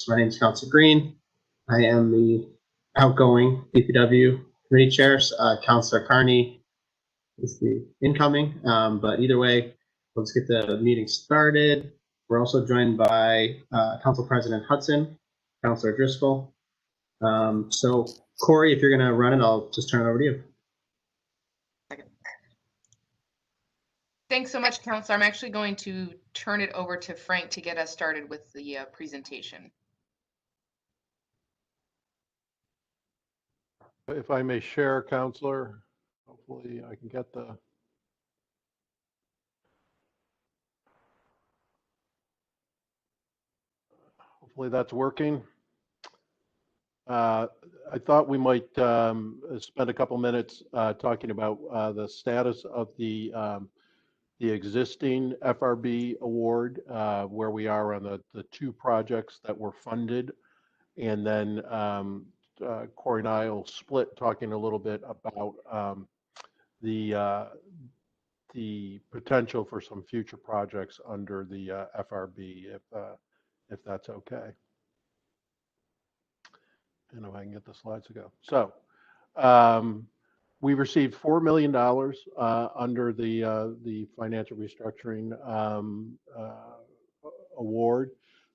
My name is Councilor Green. I am the outgoing DPW committee chair. Councilor Carney is the incoming, but either way, let's get the meeting started. We're also joined by Council President Hudson, Councilor Driscoll. So Corey, if you're going to run it, I'll just turn it over to you. Thanks so much, Councilor. I'm actually going to turn it over to Frank to get us started with the presentation. If I may share, Councilor, hopefully I can get the. Hopefully that's working. I thought we might spend a couple minutes talking about the status of the existing FRB award, where we are on the two projects that were funded, and then Corey and I will split talking a little bit about the potential for some future projects under the FRB, if that's okay. And if I can get the slides to go. So we received $4 million under the Financial Restructuring Award.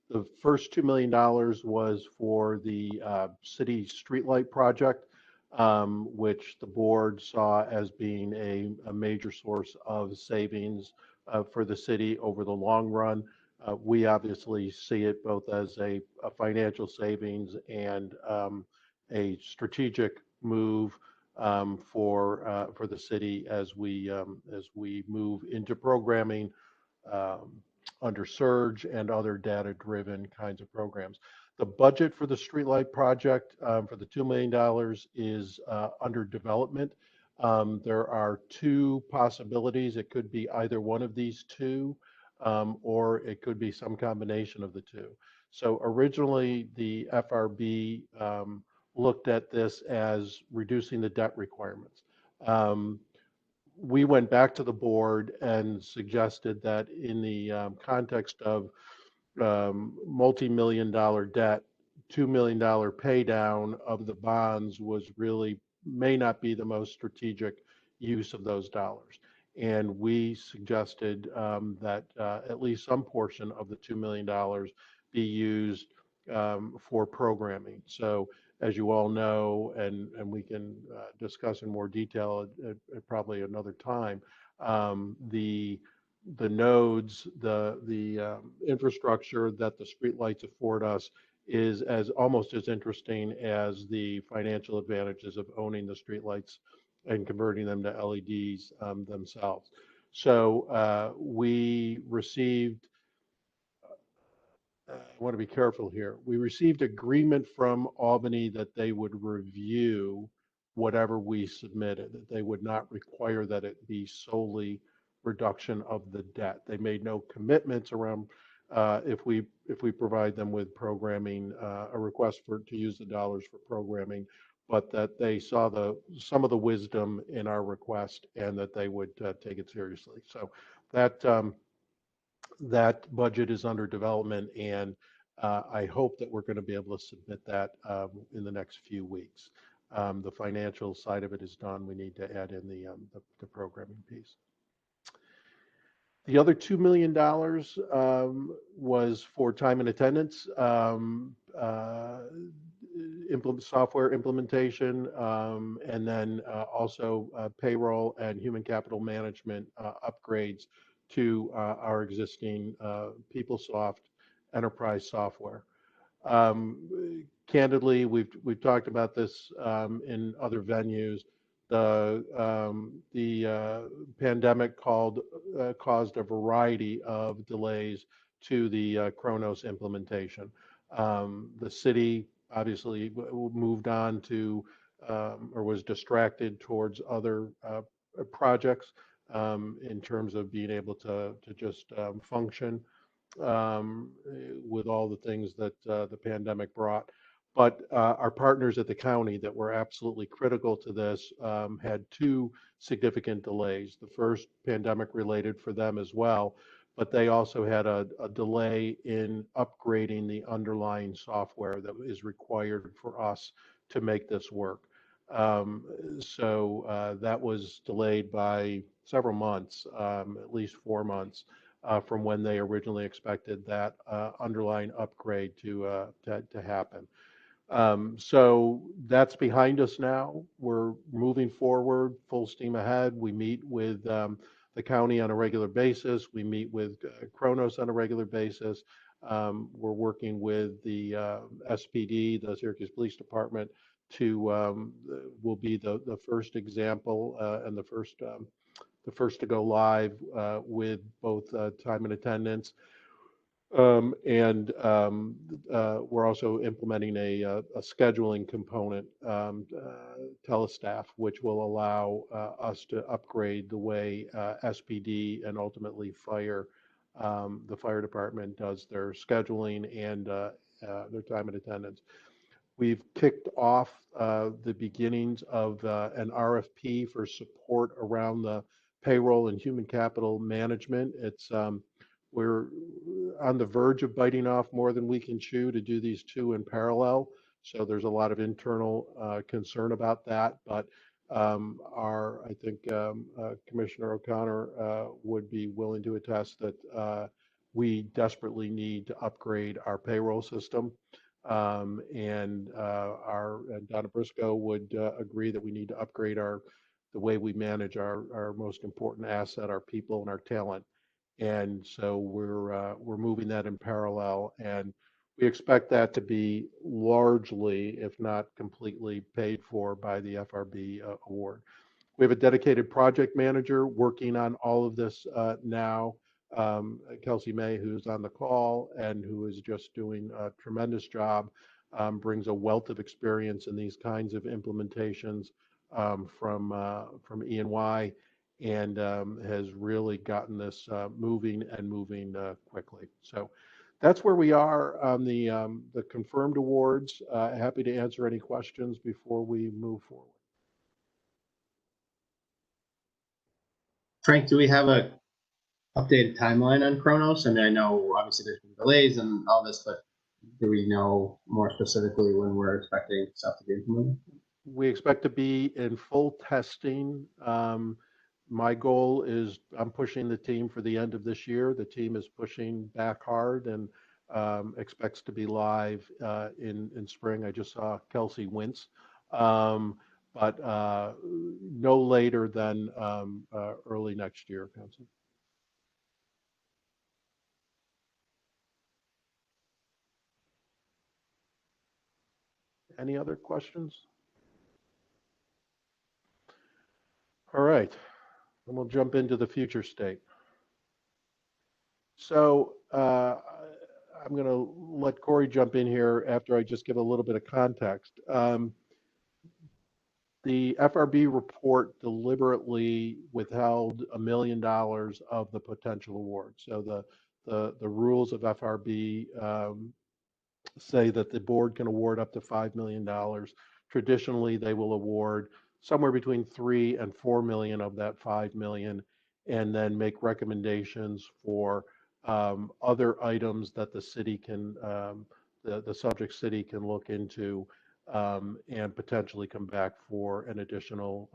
The first $2 million was for the city streetlight project, which the board saw as being a major source of savings for the city over the long run. We obviously see it both as a financial savings and a strategic move for the city as we move into programming under surge and other data-driven kinds of programs. The budget for the streetlight project for the $2 million is under development. There are two possibilities. It could be either one of these two, or it could be some combination of the two. So originally, the FRB looked at this as reducing the debt requirements. We went back to the board and suggested that in the context of multi-million-dollar debt, $2 million pay down of the bonds may not be the most strategic use of those dollars. And we suggested that at least some portion of the $2 million be used for programming. So as you all know, and we can discuss in more detail at probably another time, the nodes, the infrastructure that the streetlights afford us is almost as interesting as the financial advantages of owning the streetlights and converting them to LEDs themselves. So we received, I want to be careful here, we received agreement from Albany that they would review whatever we submitted, that they would not require that it be solely reduction of the debt. They made no commitments around if we provide them with programming, a request to use the dollars for programming, but that they saw some of the wisdom in our request and that they would take it seriously. So that budget is under development, and I hope that we're going to be able to submit that in the next few weeks. The financial side of it is done. We need to add in the programming piece. The other $2 million was for time and attendance, software implementation, and then also payroll and human capital management upgrades to our existing PeopleSoft enterprise software. Candidly, we've talked about this in other venues. The pandemic caused a variety of delays to the Kronos implementation. The city obviously moved on to or was distracted towards other projects in terms of being able to just function with all the things that the pandemic brought. But our partners at the county that were absolutely critical to this had two significant delays. The first, pandemic related for them as well, but they also had a delay in upgrading the underlying software that is required for us to make this work. So that was delayed by several months, at least 4 months, from when they originally expected that underlying upgrade to happen. So that's behind us now. We're moving forward, full steam ahead. We meet with the county on a regular basis. We meet with Kronos on a regular basis. We're working with the SPD, the Syracuse Police Department, to will be the first example and the first to go live with both time and attendance. We're also implementing a scheduling component, telestaff, which will allow us to upgrade the way SPD and ultimately the fire department does their scheduling and their time and attendance. We've kicked off the beginnings of an RFP for support around the payroll and human capital management. We're on the verge of biting off more than we can chew to do these two in parallel. So there's a lot of internal concern about that. But I think Commissioner O'Connor would be willing to attest that we desperately need to upgrade our payroll system. And Donna Briscoe would agree that we need to upgrade the way we manage our most important asset, our people and our talent. And so we're moving that in parallel, and we expect that to be largely, if not completely, paid for by the FRB award. We have a dedicated project manager working on all of this now, Kelsey May, who's on the call and who is just doing a tremendous job, brings a wealth of experience in these kinds of implementations from E&Y. And has really gotten this moving quickly. So that's where we are on the confirmed awards. Happy to answer any questions before we move forward. Frank, do we have a updated timeline on Kronos? I mean, I know obviously there's been delays and all this, but do we know more specifically when we're expecting stuff to be implemented? We expect to be in full testing. My goal is I'm pushing the team for the end of this year. The team is pushing back hard and expects to be live in spring. I just saw Kelsey wince, but no later than early next year, Kelsey. Any other questions? All right. And we'll jump into the future state. So I'm going to let Corey jump in here after I just give a little bit of context. The FRB report deliberately withheld $1 million of the potential award. So the rules of FRB say that the board can award up to $5 million. Traditionally, they will award somewhere between 3 and 4 million of that 5 million, and then make recommendations for other items that the city can, the subject city can look into and potentially come back for an additional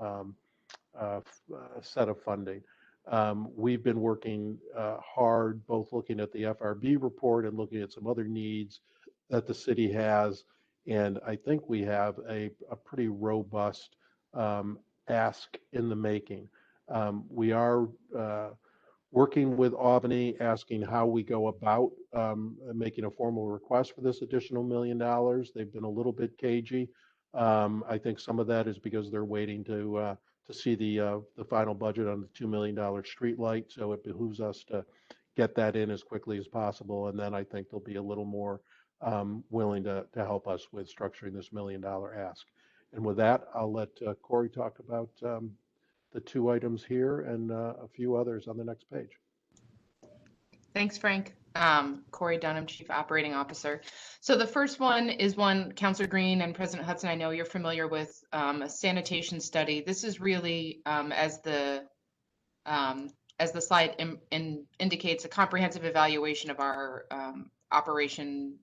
set of funding. We've been working hard, both looking at the FRB report and looking at some other needs that the city has. And I think we have a pretty robust ask in the making. We are working with Albany, asking how we go about making a formal request for this additional $1 million. They've been a little bit cagey. I think some of that is because they're waiting to see the final budget on the $2 million street light. So it behooves us to get that in as quickly as possible. And then I think they'll be a little more willing to help us with structuring this $1 million ask. And with that, I'll let Corey talk about the two items here and a few others on the next page. Thanks, Frank. Corey Dunham, Chief Operating Officer. So the first one is one Councilor Green and President Hudson, I know you're familiar with, a sanitation study. This is really as the as the slide indicates, a comprehensive evaluation of our operation,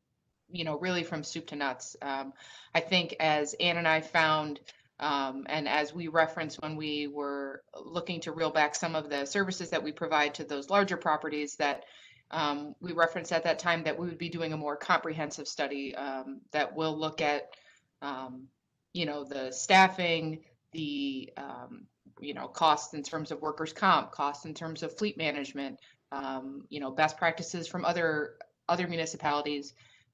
really from soup to nuts. I think as Ann and I found, and as we referenced when we were looking to reel back some of the services that we provide to those larger properties, that we referenced at that time that we would be doing a more comprehensive study that will look at, the staffing, the, costs in terms of workers' comp, costs in terms of fleet management, best practices from other municipalities.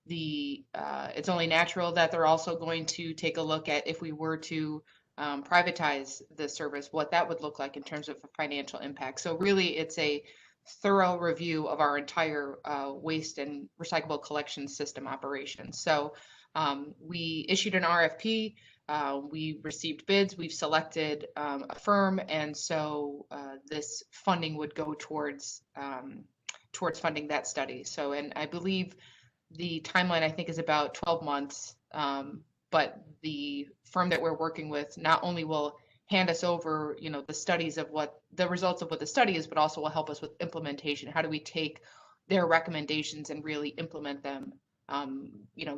It's only natural that they're also going to take a look at, if we were to privatize the service, what that would look like in terms of financial impact. So really, it's a thorough review of our entire waste and recyclable collection system operation. So we issued an RFP. We received bids. We've selected a firm, and so this funding would go towards funding that study. So, and I believe the timeline, I think, is about 12 months. But the firm that we're working with not only will hand us over, the studies of what the results of what the study is, but also will help us with implementation. How do we take their recommendations and really implement them,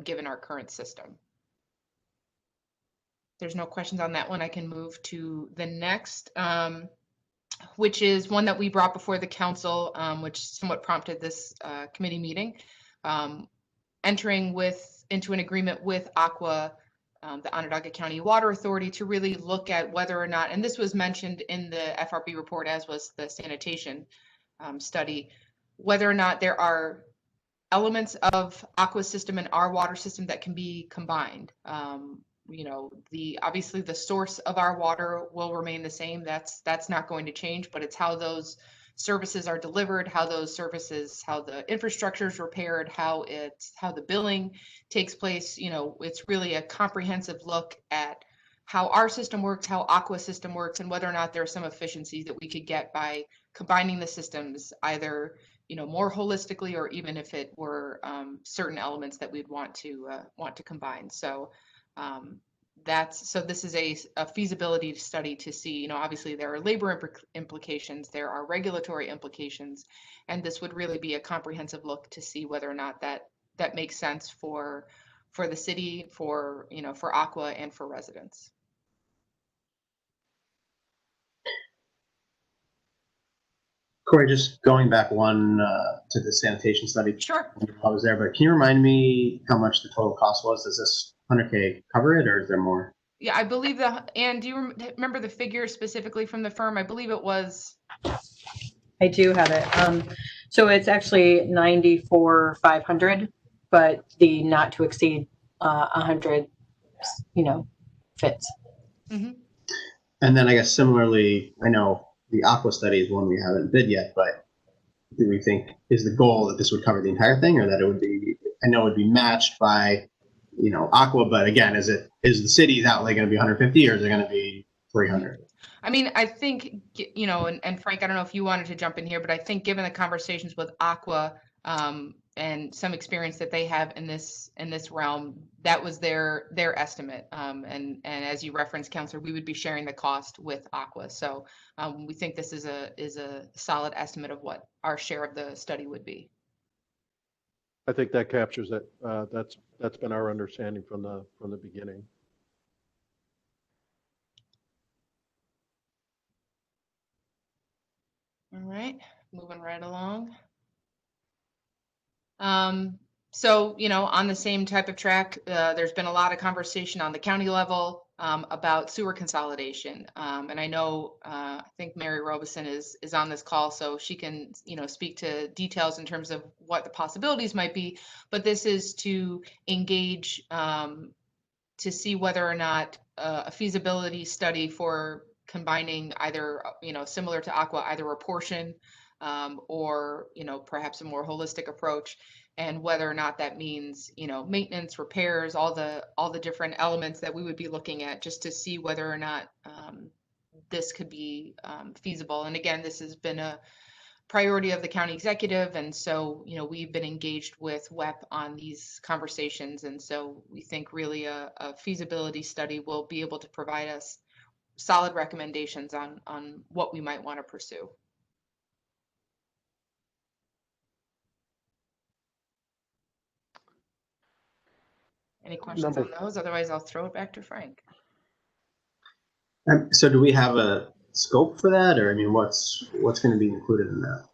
given our current system? There's no questions on that one. I can move to the next, which is one that we brought before the council, which somewhat prompted this committee meeting, entering into an agreement with OCWA, the Onondaga County Water Authority, to really look at whether or not, and this was mentioned in the FRB report, as was the sanitation study, whether or not there are elements of OCWA's system and our water system that can be combined. Obviously the source of our water will remain the same. That's not going to change, but it's how those services are delivered, how the infrastructure is repaired, how the billing takes place. It's really a comprehensive look at how our system works, how OCWA's system works, and whether or not there are some efficiencies that we could get by combining the systems, either more holistically, or even if it were certain elements that we'd want to combine. So this is a feasibility study to see, obviously there are labor implications, there are regulatory implications, and this would really be a comprehensive look to see whether or not that makes sense for the city, for OCWA, and for residents. Corey, just going back one to the sanitation study. Sure. I was there, but can you remind me how much the total cost was? Does this 100K cover it, or is there more? Yeah, I believe Ann, do you remember the figure specifically from the firm? I believe it was. I do have it. So it's actually 94,500, but the not to exceed 100, fits. Mm-hmm. And then I guess similarly, I know the OCWA study is one we haven't bid yet, but do we think is the goal that this would cover the entire thing, or that it would be? I know it would be matched by OCWA, but again, is the city's outlay going to be 150, or is it going to be 300? I mean, I think, and Frank, I don't know if you wanted to jump in here, but I think given the conversations with OCWA and some experience that they have in this realm, that was their estimate. And as you referenced, Counselor, we would be sharing the cost with OCWA. So we think this is a solid estimate of what our share of the study would be. I think that captures it. That's been our understanding from the beginning. All right, moving right along. So, on the same type of track, there's been a lot of conversation on the county level about sewer consolidation. And I know, I think Mary Robeson is on this call, so she can, speak to details in terms of what the possibilities might be. But this is to engage to see whether or not a feasibility study for combining either, similar to OCWA, either a portion or, perhaps a more holistic approach, and whether or not that means, maintenance, repairs, all the different elements that we would be looking at, just to see whether or not this could be feasible. And again, this has been a priority of the county executive, and so we've been engaged with WEP on these conversations, and so we think really a feasibility study will be able to provide us solid recommendations on what we might want to pursue. Any questions Number- on those? Otherwise, I'll throw it back to Frank. So do we have a scope for that, or I mean, what's going to be included in that?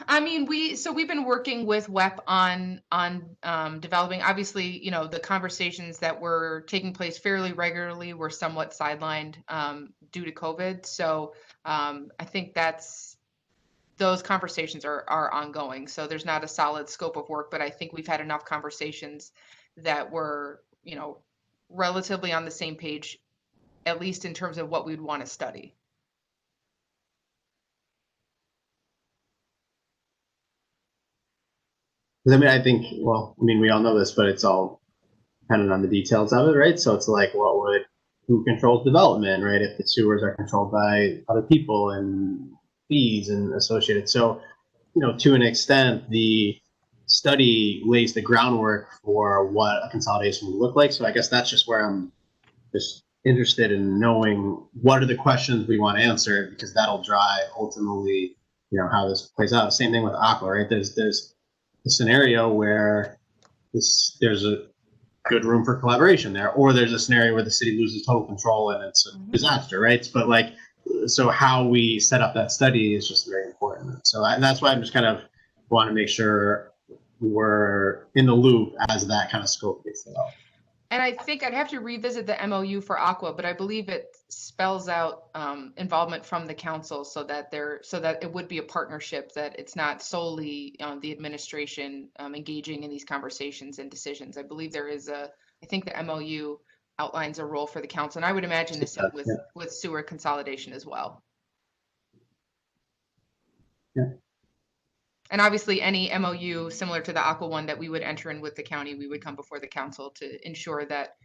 I mean, we've been working with WEP on developing. Obviously, the conversations that were taking place fairly regularly were somewhat sidelined due to COVID. So I think those conversations are ongoing. So there's not a solid scope of work, but I think we've had enough conversations that were relatively on the same page, at least in terms of what we'd want to study. I mean, I think, well, I mean, we all know this, but it's all dependent on the details of it, right? So it's like, who controls development, right? If the sewers are controlled by other people and fees and associated. So, to an extent, the study lays the groundwork for what a consolidation would look like. So I guess that's just where I'm just interested in knowing what are the questions we want to answer, because that'll drive ultimately, how this plays out. Same thing with Aqua, right? There's a scenario where there's a good room for collaboration there, or there's a scenario where the city loses total control and it's a disaster, right? But so how we set up that study is just very important. So that's why I'm just kind of want to make sure we're in the loop as that kind of scope gets developed. And I think I'd have to revisit the MOU for Aqua, but I believe it spells out involvement from the council so that it would be a partnership, that it's not solely the administration engaging in these conversations and decisions. I believe I think the MOU outlines a role for the council, and I would imagine the same with sewer consolidation as well. Yeah. And obviously, any MOU similar to the Aqua one that we would enter in with the county, we would come before the council to ensure that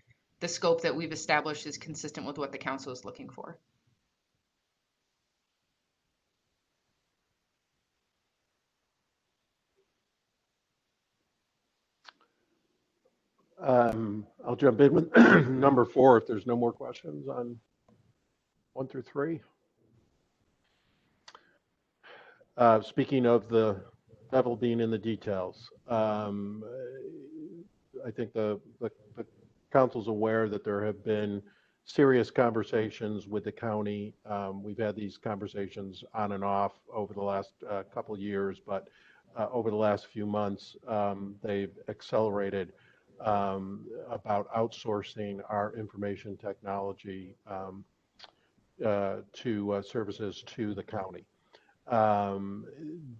the scope that we've established is consistent with what the council is looking for. I'll jump in with number 4 if there's no more questions on 1 through 3. Speaking of the devil being in the details, I think the council's aware that there have been serious conversations with the county. We've had these conversations on and off over the last couple of years, but over the last few months, they've accelerated about outsourcing our information technology to services to the county.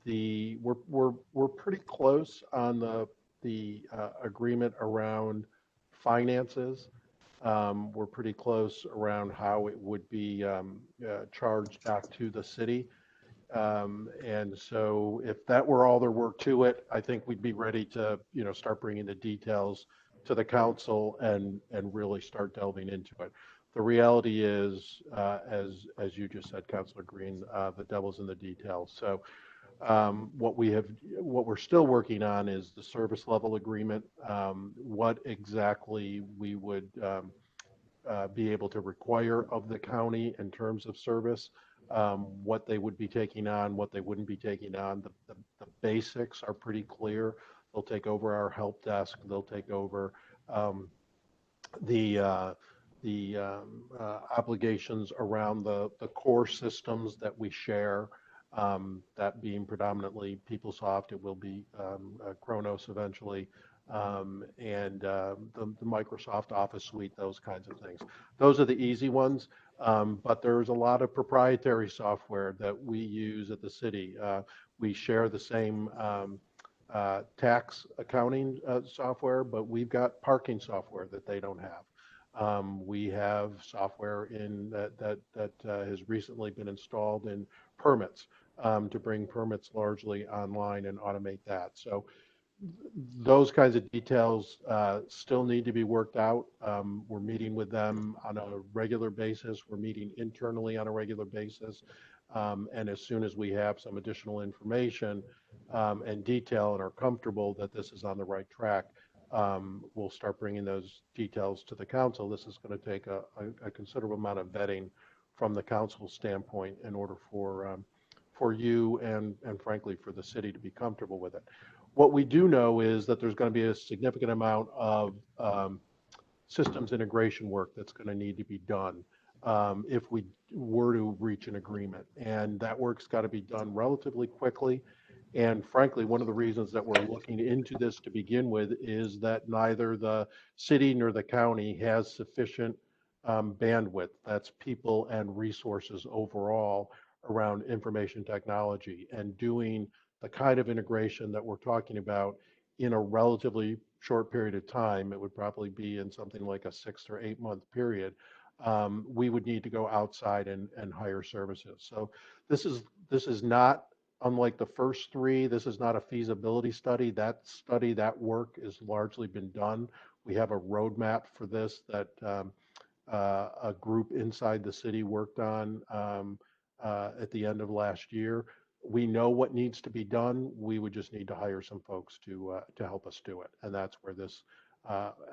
We're pretty close on the agreement around finances. We're pretty close around how it would be charged back to the city. And so if that were all there were to it, I think we'd be ready to, start bringing the details to the council and really start delving into it. The reality is, as you just said, Councilor Green, the devil's in the details. So what we're still working on is the service level agreement, what exactly we would be able to require of the county in terms of service, what they would be taking on, what they wouldn't be taking on. The basics are pretty clear. They'll take over our help desk. They'll take over the obligations around the core systems that we share, that being predominantly PeopleSoft. It will be Kronos eventually, and the Microsoft Office suite, those kinds of things. Those are the easy ones, but there's a lot of proprietary software that we use at the city. We share the same tax accounting software, but we've got parking software that they don't have. We have software in that has recently been installed in permits to bring permits largely online and automate that. So those kinds of details still need to be worked out. We're meeting with them on a regular basis. We're meeting internally on a regular basis. And as soon as we have some additional information and detail and are comfortable that this is on the right track, we'll start bringing those details to the council. This is going to take a considerable amount of vetting from the council standpoint in order for you and frankly for the city to be comfortable with it. What we do know is that there's going to be a significant amount of systems integration work that's going to need to be done if we were to reach an agreement. And that work's got to be done relatively quickly. And frankly, one of the reasons that we're looking into this to begin with is that neither the city nor the county has sufficient bandwidth, that's people and resources overall, around information technology. And doing the kind of integration that we're talking about in a relatively short period of time, it would probably be in something like a 6 or 8 month period, we would need to go outside and hire services. So this is not, unlike the first three, this is not a feasibility study. That work has largely been done. We have a roadmap for this that a group inside the city worked on at the end of last year. We know what needs to be done. We would just need to hire some folks to help us do it, and that's where this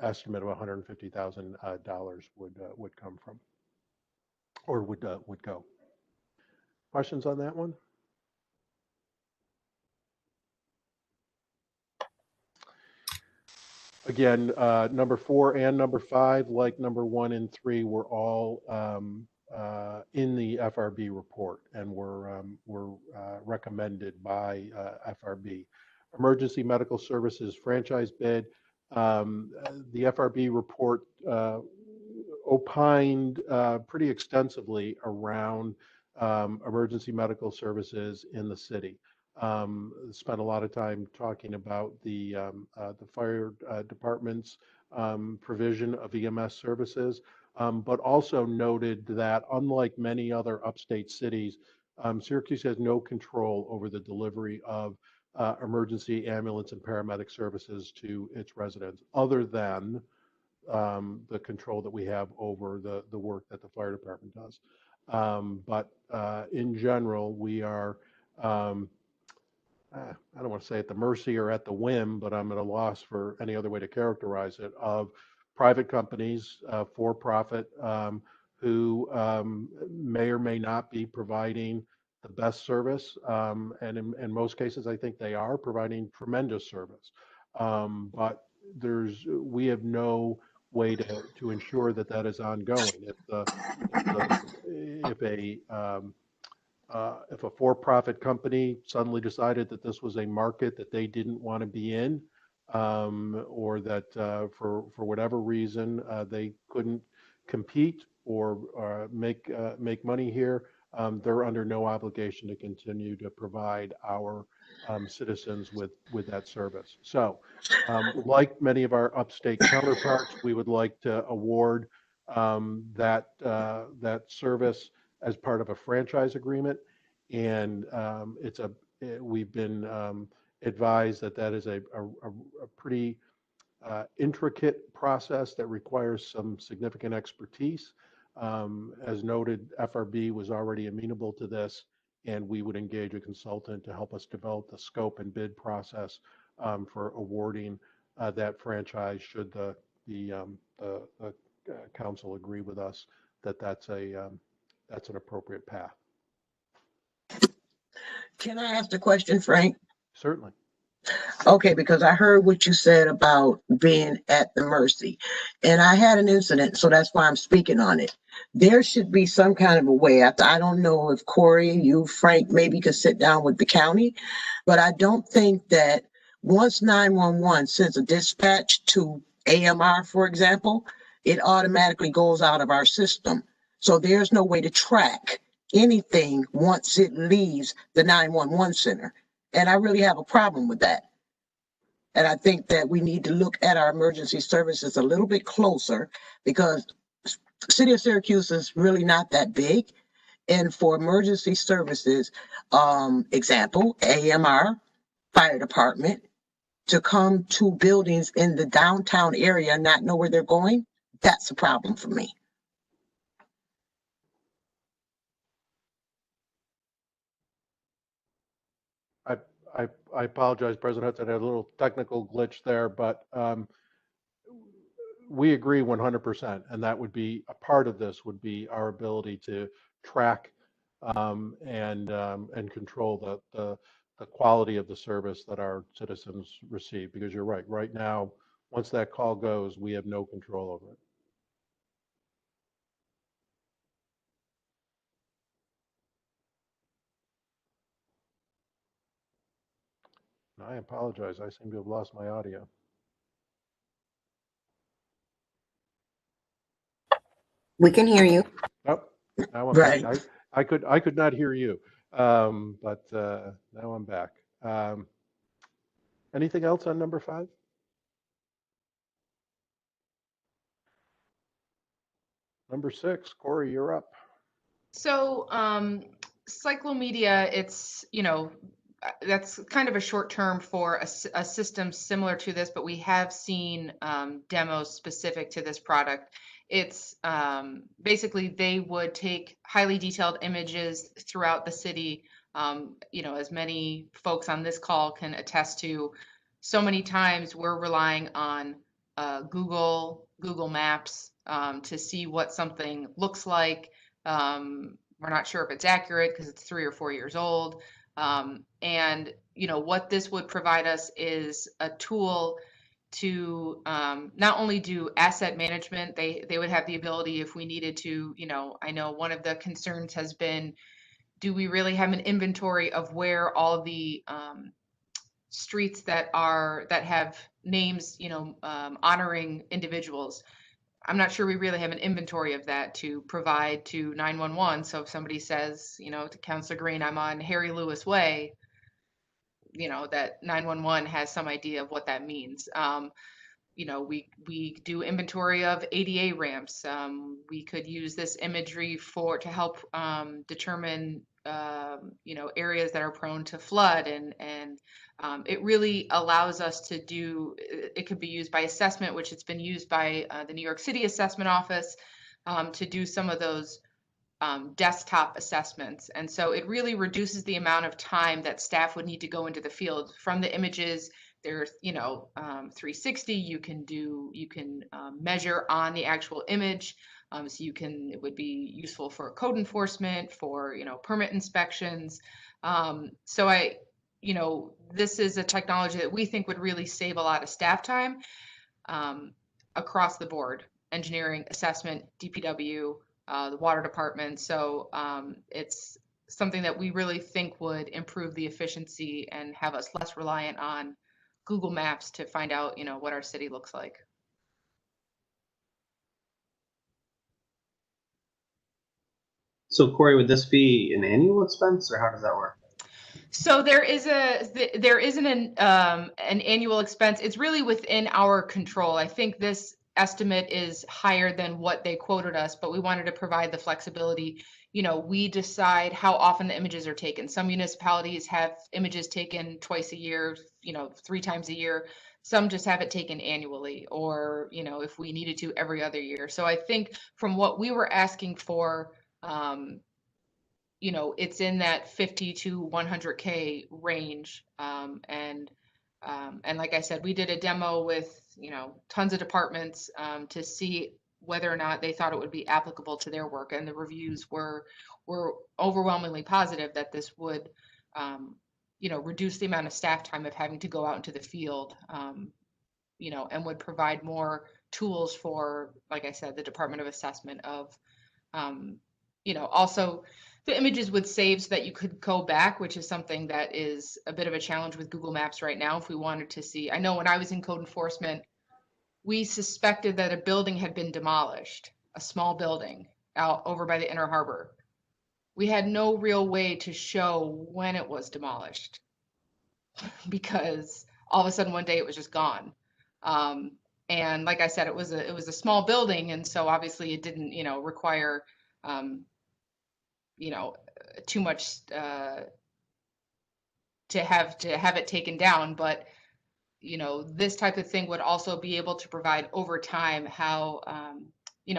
estimate of $150,000 would come from, or would go. Questions on that one? Again, number 4 and number 5, like number 1 and 3, were all in the FRB report and were recommended by FRB. Emergency Medical Services franchise bid. The FRB report opined pretty extensively around emergency medical services in the city. Spent a lot of time talking about the fire department's provision of EMS services, but also noted that unlike many other upstate cities, Syracuse has no control over the delivery of emergency ambulance and paramedic services to its residents, other than the control that we have over the work that the fire department does. But in general, we are, I don't want to say at the mercy or at the whim, but I'm at a loss for any other way to characterize it, of private companies, for profit, who may or may not be providing the best service. And in most cases, I think they are providing tremendous service. But we have no way to ensure that is ongoing. If a for-profit company suddenly decided that this was a market that they didn't want to be in, or that for whatever reason they couldn't compete or make money here, they're under no obligation to continue to provide our citizens with that service. So, like many of our upstate counterparts, we would like to award that service as part of a franchise agreement, and we've been advised that is a pretty intricate process that requires some significant expertise. As noted, FRB was already amenable to this, and we would engage a consultant to help us develop the scope and bid process for awarding that franchise, should the council agree with us that that's an appropriate path. Can I ask a question, Frank? Certainly. Okay, because I heard what you said about being at the mercy, and I had an incident, so that's why I'm speaking on it. There should be some kind of a way. I don't know if Corey, you, Frank, maybe could sit down with the county, but I don't think that once 911 sends a dispatch to AMR, for example, it automatically goes out of our system. So there's no way to track anything once it leaves the 911 center. And I really have a problem with that. And I think that we need to look at our emergency services a little bit closer, because the city of Syracuse is really not that big. And for emergency services, example, AMR, fire department, to come to buildings in the downtown area and not know where they're going, that's a problem for me. I apologize, President Hudson, I had a little technical glitch there, but we agree 100%, and that would be a part of this, would be our ability to track and control the quality of the service that our citizens receive. Because you're right, right now, once that call goes, we have no control over it. And I apologize. I seem to have lost my audio. We can hear you. Oh, now I'm Right. back. I could not hear you, but now I'm back. Anything else on number 5? Number 6, Corey, you're up. So, Cyclomedia, it's, that's kind of a short term for a system similar to this, but we have seen demos specific to this product. It's basically they would take highly detailed images throughout the city. As many folks on this call can attest to, so many times we're relying on Google Maps to see what something looks like. We're not sure if it's accurate because it's 3 or 4 years old. And what this would provide us is a tool to not only do asset management, they would have the ability if we needed to, I know one of the concerns has been, do we really have an inventory of where all the streets that have names, honoring individuals? I'm not sure we really have an inventory of that to provide to 911. So if somebody says, to Councilor Green, I'm on Harry Lewis Way, that 911 has some idea of what that means. We do inventory of ADA ramps. We could use this imagery to help determine areas that are prone to flood, and it really allows us to do. It could be used by assessment, which it's been used by the New York City Assessment Office to do some of those desktop assessments. And so it really reduces the amount of time that staff would need to go into the field. From the images, there's 360. You can measure on the actual image. So it would be useful for code enforcement, for permit inspections. This is a technology that we think would really save a lot of staff time across the board: engineering, assessment, DPW, the water department. So it's something that we really think would improve the efficiency and have us less reliant on Google Maps to find out, what our city looks like. So Corey, would this be an annual expense, or how does that work? So there isn't an annual expense. It's really within our control. I think this estimate is higher than what they quoted us, but we wanted to provide the flexibility. We decide how often the images are taken. Some municipalities have images taken twice a year, 3 times a year. Some just have it taken annually, or, if we needed to, every other year. So I think from what we were asking for, it's in that 50 to 100K range. And like I said, we did a demo with, tons of departments to see whether or not they thought it would be applicable to their work. And the reviews were overwhelmingly positive that this would, reduce the amount of staff time of having to go out into the field, and would provide more tools for, like I said, the Department of Assessment of, also the images would save so that you could go back, which is something that is a bit of a challenge with Google Maps right now. If we wanted to see, I know when I was in code enforcement, we suspected that a building had been demolished, a small building out over by the Inner Harbor. We had no real way to show when it was demolished because all of a sudden one day it was just gone. And like I said, it was a small building, and so obviously it didn't, require too much to have it taken down. But this type of thing would also be able to provide over time how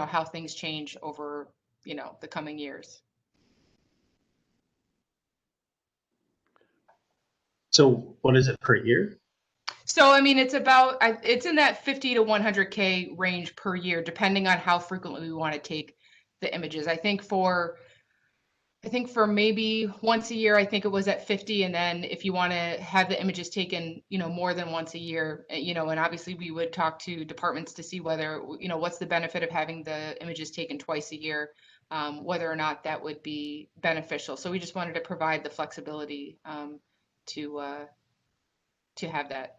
how things change over the coming years. So what is it per year? So I mean, it's in that 50 to 100K range per year, depending on how frequently we want to take the images. I think I think for maybe once a year, I think it was at 50. And then if you want to have the images taken, more than once a year, and obviously we would talk to departments to see whether, what's the benefit of having the images taken twice a year, whether or not that would be beneficial. So we just wanted to provide the flexibility to have that.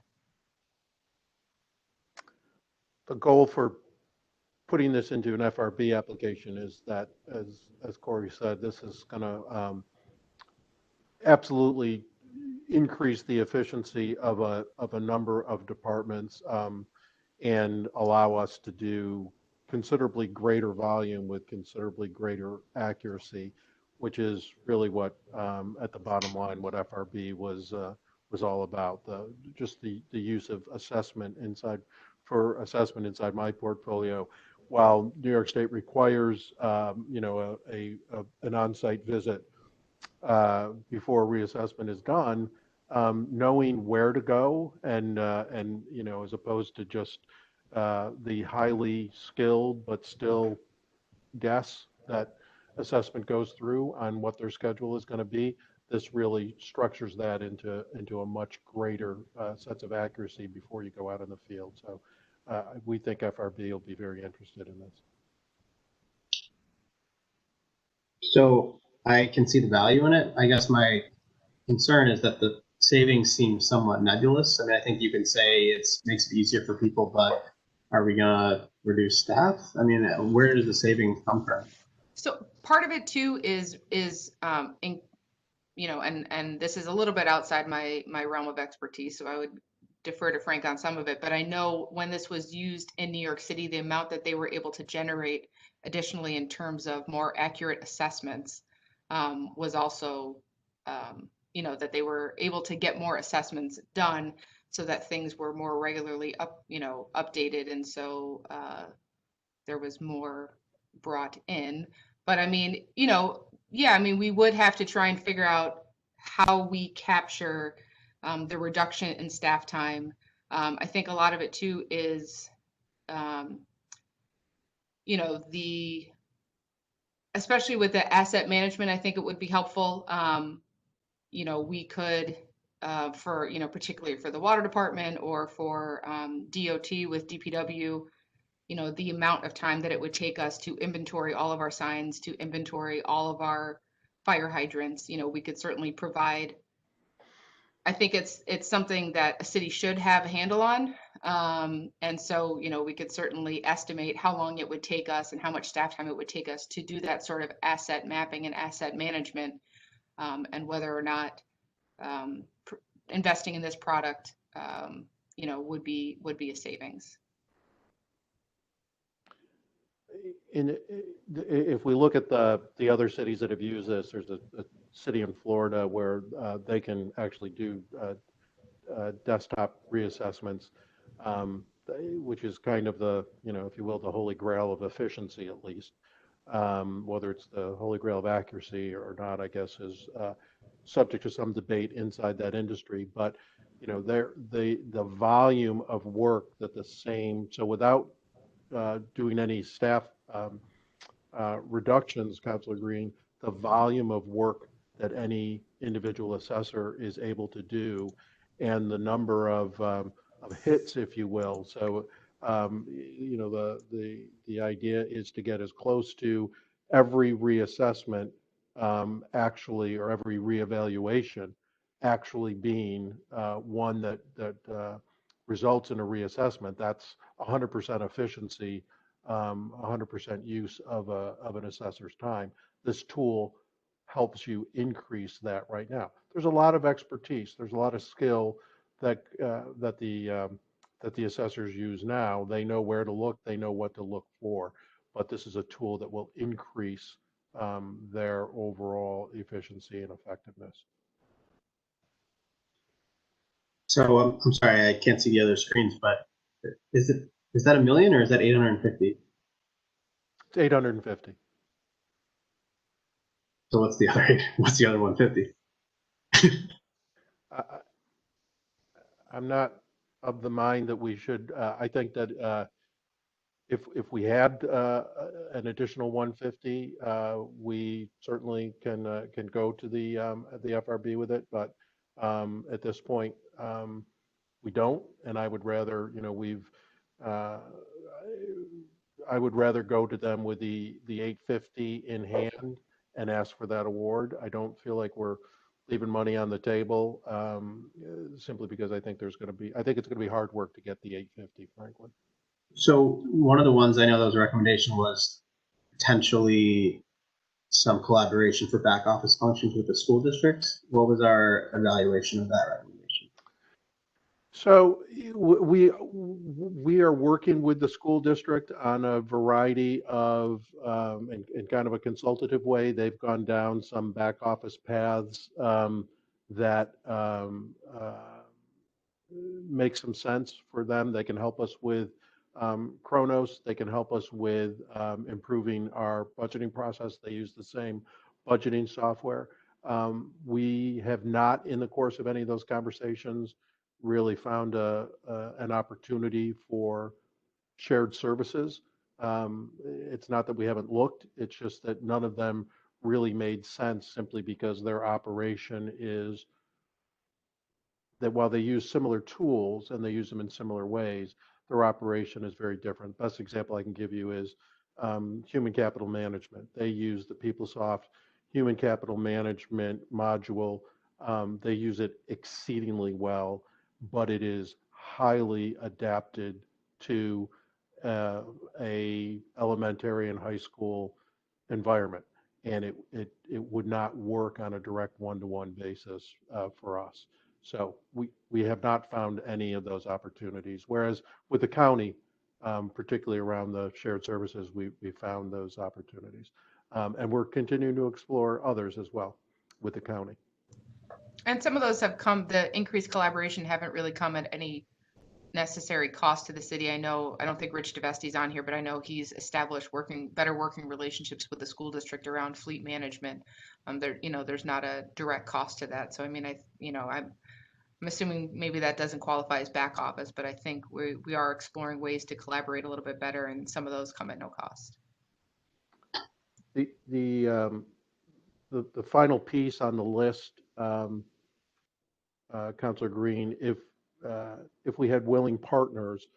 The goal for putting this into an FRB application is that, as Corey said, this is going to absolutely increase the efficiency of a number of departments and allow us to do considerably greater volume with considerably greater accuracy, which is really what, at the bottom line, what FRB was all about. Just the use of assessment inside my portfolio. While New York State requires, an on-site visit before reassessment is done, knowing where to go and as opposed to just the highly skilled but still guess that assessment goes through on what their schedule is going to be. This really structures that into a much greater sense of accuracy before you go out in the field. So we think FRB will be very interested in this. So I can see the value in it. I guess my concern is that the savings seem somewhat nebulous. I mean, I think you can say it makes it easier for people, but are we gonna reduce staff? I mean, where does the savings come from? So part of it too is and this is a little bit outside my realm of expertise, so I would defer to Frank on some of it, but I know when this was used in New York City, the amount that they were able to generate additionally in terms of more accurate assessments was also, that they were able to get more assessments done so that things were more regularly updated. And so there was more brought in. But I mean, we would have to try and figure out how we capture the reduction in staff time. I think a lot of it too is, especially with the asset management, I think it would be helpful. We could, particularly for the water department or for DOT with DPW, the amount of time that it would take us to inventory all of our signs, to inventory all of our fire hydrants. We could certainly provide. I think it's something that a city should have a handle on. And so, we could certainly estimate how long it would take us and how much staff time it would take us to do that sort of asset mapping and asset management, and whether or not investing in this product, would be a savings. If we look at the other cities that have used this, there's a city in Florida where they can actually do desktop reassessments, which is kind of the, if you will, the holy grail of efficiency, at least. Whether it's the holy grail of accuracy or not, I guess, is subject to some debate inside that industry. But the volume of work that so without doing any staff reductions, Councilor Green, the volume of work that any individual assessor is able to do, and the number of hits, if you will. So, the idea is to get as close to every reassessment actually, or every reevaluation actually being one that results in a reassessment. That's 100% efficiency, 100% use of an assessor's time. This tool helps you increase that right now. There's a lot of expertise. There's a lot of skill that the assessors use now. They know where to look. They know what to look for. But this is a tool that will increase their overall efficiency and effectiveness. So I'm sorry, I can't see the other screens, but is that $1 million or is that 850? It's 850. So what's the other 150? I'm not of the mind that we should. I think that if we had an additional 150, we certainly can go to the FRB with it. But at this point, we don't, and I would rather, I would rather go to them with the 850 in hand and ask for that award. I don't feel like we're leaving money on the table, simply because I think it's going to be hard work to get the 850, frankly. So one of the ones I know that was a recommendation was potentially some collaboration for back office functions with the school districts. What was our evaluation of that recommendation? So we are working with the school district on a variety of, in kind of a consultative way. They've gone down some back office paths that make some sense for them. They can help us with Kronos. They can help us with improving our budgeting process. They use the same budgeting software. We have not, in the course of any of those conversations, really found an opportunity for shared services. It's not that we haven't looked, it's just that none of them really made sense, simply because their operation is that while they use similar tools and they use them in similar ways, their operation is very different. Best example I can give you is human capital management. They use the PeopleSoft human capital management module. They use it exceedingly well, but it is highly adapted to a elementary and high school environment, and it would not work on a direct one-to-one basis for us. So we have not found any of those opportunities. Whereas with the county, particularly around the shared services, we found those opportunities, and we're continuing to explore others as well with the county. And some of those have come, the increased collaboration haven't really come at any necessary cost to the city. I don't think Rich DeVesti's on here, but I know he's established better working relationships with the school district around fleet management. There's not a direct cost to that. So, I mean, I'm assuming maybe that doesn't qualify as back office, but I think we are exploring ways to collaborate a little bit better, and some of those come at no cost. The final piece on the list, Councilor Green, if we had willing partners,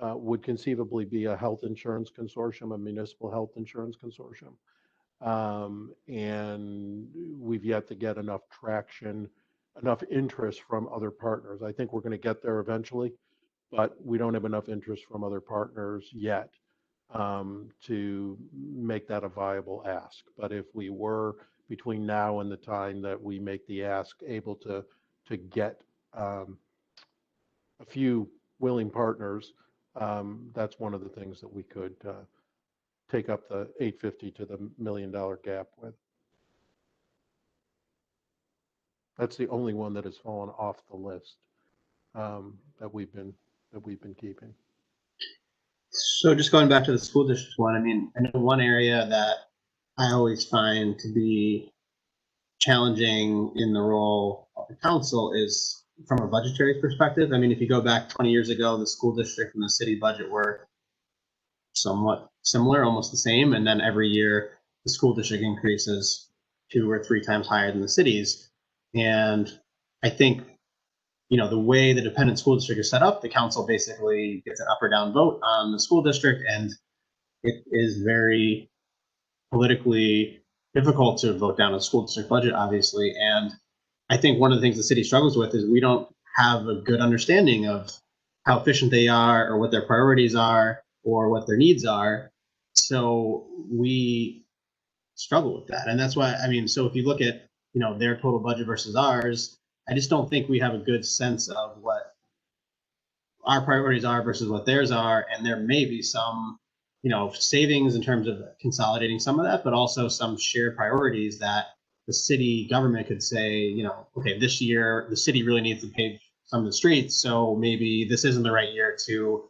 would conceivably be a health insurance consortium, a municipal health insurance consortium. And we've yet to get enough traction, enough interest from other partners. I think we're going to get there eventually, but we don't have enough interest from other partners yet to make that a viable ask. But if we were, between now and the time that we make the ask, able to get a few willing partners, that's one of the things that we could take up the 850 to the $1 million gap with. That's the only one that has fallen off the list that we've been keeping. So just going back to the school district one, I mean, I know one area that I always find to be challenging in the role of the council is from a budgetary perspective. I mean, if you go back 20 years ago, the school district and the city budget were somewhat similar, almost the same. And then every year the school district increases 2 or 3 times higher than the cities. And I think, the way the dependent school district is set up, the council basically gets an up or down vote on the school district, and it is very politically difficult to vote down a school district budget, obviously. And I think one of the things the city struggles with is we don't have a good understanding of how efficient they are, or what their priorities are, or what their needs are. So we struggle with that. And that's why, I mean, so if you look at, their total budget versus ours, I just don't think we have a good sense of what our priorities are versus what theirs are. And there may be some, savings in terms of consolidating some of that, but also some shared priorities that the city government could say, okay, this year the city really needs to pave some of the streets, so maybe this isn't the right year to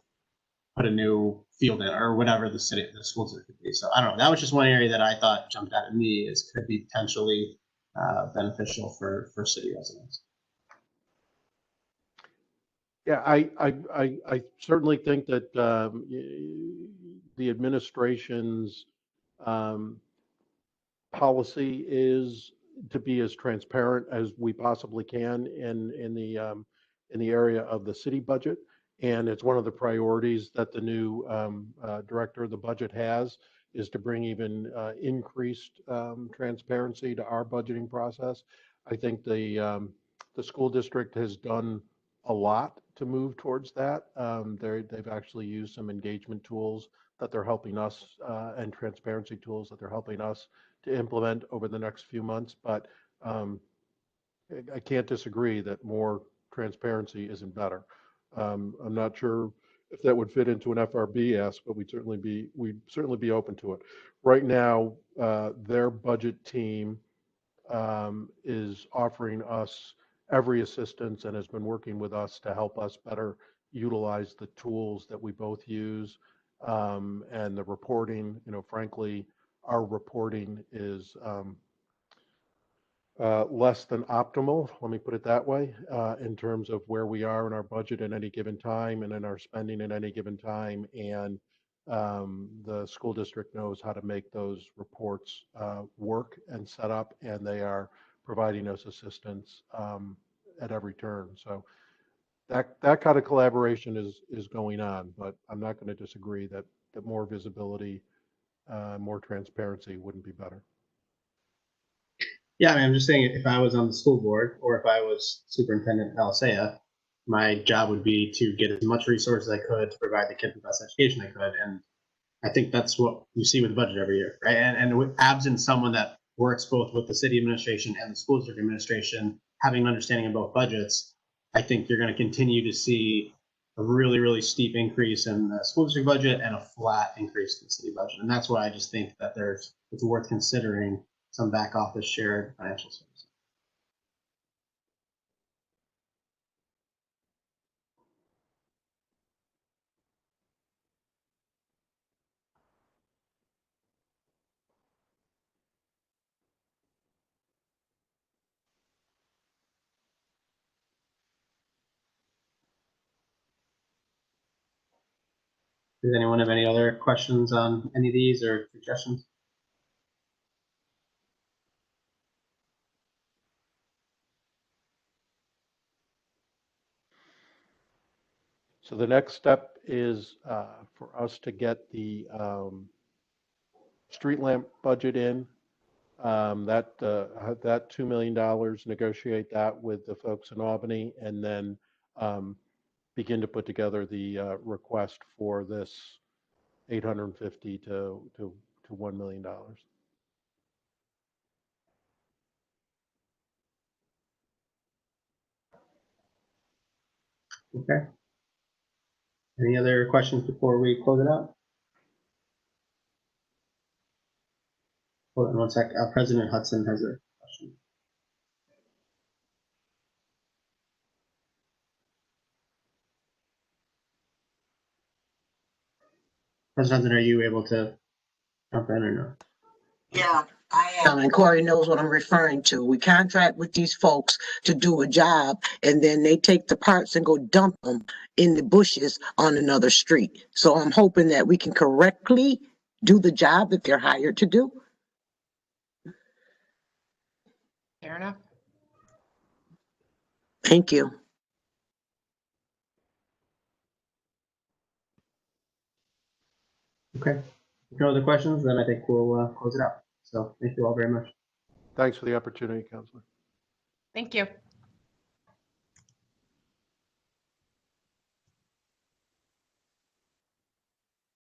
put a new field in, or whatever the school district could be. So I don't know. That was just one area that I thought jumped out at me as could be potentially beneficial for city residents. Yeah, I certainly think that the administration's policy is to be as transparent as we possibly can in the area of the city budget. And it's one of the priorities that the new director of the budget has, is to bring even increased transparency to our budgeting process. I think the school district has done a lot to move towards that. They've actually used some engagement tools that they're helping us and transparency tools that they're helping us to implement over the next few months. But I can't disagree that more transparency isn't better. I'm not sure if that would fit into an FRB ask, but we'd certainly be open to it. Right now, their budget team is offering us every assistance and has been working with us to help us better utilize the tools that we both use, and the reporting. Frankly, our reporting is less than optimal, let me put it that way, in terms of where we are in our budget at any given time and in our spending at any given time. And the school district knows how to make those reports work and set up, and they are providing us assistance at every turn. So that kind of collaboration is going on, but I'm not going to disagree that more visibility, more transparency wouldn't be better. Yeah, I mean, I'm just saying, if I was on the school board or if I was superintendent at Alisea, my job would be to get as much resources as I could to provide the kids the best education I could. And I think that's what you see with the budget every year, right? And with absent someone that works both with the city administration and the school district administration, having an understanding of both budgets, I think you're going to continue to see a really, really steep increase in the school district budget and a flat increase in the city budget. And that's why I just think that it's worth considering some back office shared financial services. Does anyone have any other questions on any of these or suggestions? So the next step is for us to get the street lamp budget in. That $2 million, negotiate that with the folks in Albany, and then begin to put together the request for this $850 to $1 million. Okay. Any other questions before we close it out? Hold on one sec. President Hudson has a question. President Hudson, are you able to jump in or no? Yeah, I am. And Corey knows what I'm referring to. We contract with these folks to do a job, and then they take the parts and go dump them in the bushes on another street. So I'm hoping that we can correctly do the job that they're hired to do. Fair enough. Thank you. Okay. If no other questions, then I think we'll close it out. So thank you all very much. Thanks for the opportunity, Councilor. Thank you.